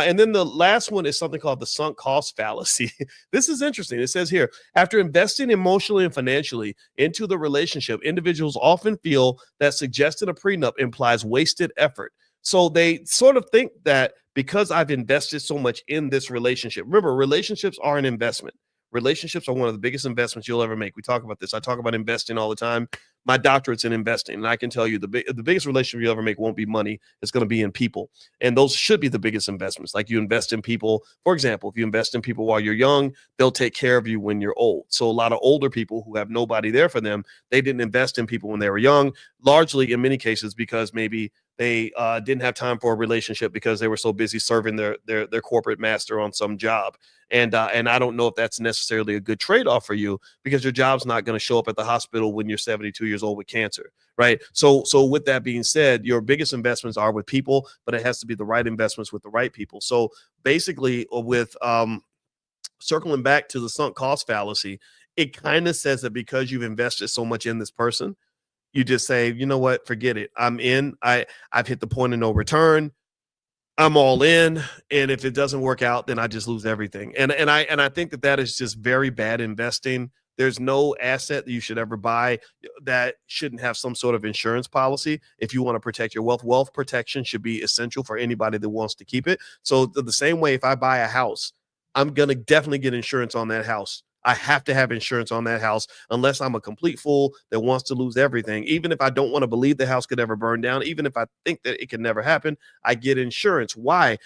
And then the last one is something called the sunk cost fallacy. This is interesting. It says here, after investing emotionally and financially into the relationship, individuals often feel that suggesting a prenup implies wasted effort. So they sort of think that because I've invested so much in this relationship, remember, relationships are an investment. Relationships are one of the biggest investments you'll ever make. We talk about this. I talk about investing all the time. My doctorate's in investing, and I can tell you the biggest relationship you'll ever make won't be money. It's going to be in people, and those should be the biggest investments. Like you invest in people. For example, if you invest in people while you're young, they'll take care of you when you're old. So a lot of older people who have nobody there for them, they didn't invest in people when they were young, largely in many cases because maybe they didn't have time for a relationship because they were so busy serving their corporate master on some job. And I don't know if that's necessarily a good trade-off for you because your job's not going to show up at the hospital when you're 72 years old with cancer, right? So with that being said, your biggest investments are with people, but it has to be the right investments with the right people. So basically, with circling back to the sunk cost fallacy, it kind of says that because you've invested so much in this person, you just say, you know what, forget it. I'm in. I've hit the point of no return. I'm all in, and if it doesn't work out, then I just lose everything. And I think that is just very bad investing. There's no asset that you should ever buy that shouldn't have some sort of insurance policy. If you want to protect your wealth protection should be essential for anybody that wants to keep it. So the same way, if I buy a house, I'm going to definitely get insurance on that house. I have to have insurance on that house unless I'm a complete fool that wants to lose everything. Even if I don't want to believe the house could ever burn down, even if I think that it can never happen, I get insurance. Why?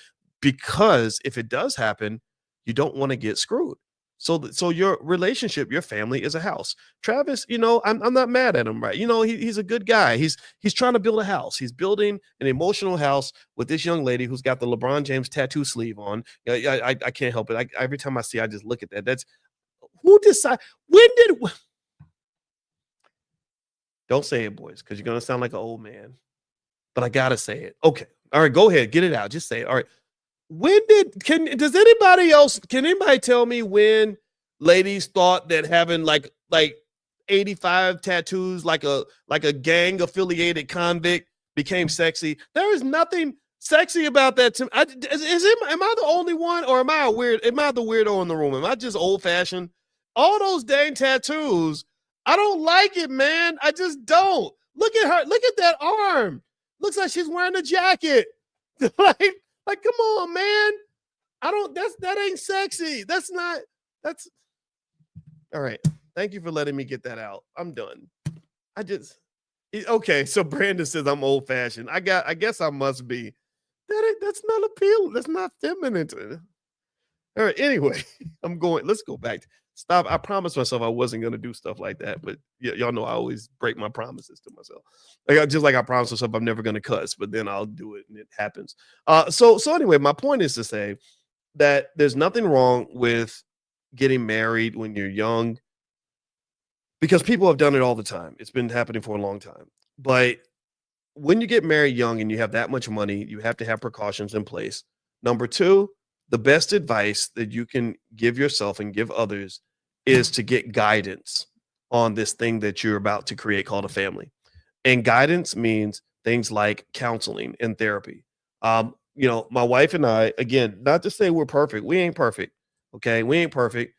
Because if it does happen, you don't want to get screwed. So your relationship, your family is a house. Travis, I'm not mad at him, right? He's a good guy. He's trying to build a house. He's building an emotional house with this young lady who's got the LeBron James tattoo sleeve on. I can't help it. Every time I see, I just look at that. That's who decide don't say it, boys, because you're gonna sound like an old man. But I gotta say it. Okay. All right, go ahead, get it out. Just say it. All right. Can anybody tell me when ladies thought that having like 85 tattoos like a gang affiliated convict became sexy? There is nothing sexy about that to me. Am I the only one, or am I the weirdo in the room? Am I just old fashioned? All those dang tattoos, I don't like it, man. I just don't. Look at her. Look at that arm. Looks like she's wearing a jacket. like, come on, man. That ain't sexy. That's all right. Thank you for letting me get that out. I'm done. Okay. So Brandon says I'm old fashioned. I guess I must be. That's not appealing. That's not feminine. All right. Anyway, let's go back. Stop. I promised myself I wasn't going to do stuff like that, but y'all know I always break my promises to myself. Just like I promised myself I'm never going to cuss, but then I'll do it and it happens. So anyway, my point is to say that there's nothing wrong with getting married when you're young because people have done it all the time. It's been happening for a long time. But when you get married young and you have that much money, you have to have precautions in place. Number two, the best advice that you can give yourself and give others is to get guidance on this thing that you're about to create called a family. And guidance means things like counseling and therapy. My wife and I, again, not to say we're perfect. We ain't perfect. Okay. We ain't perfect.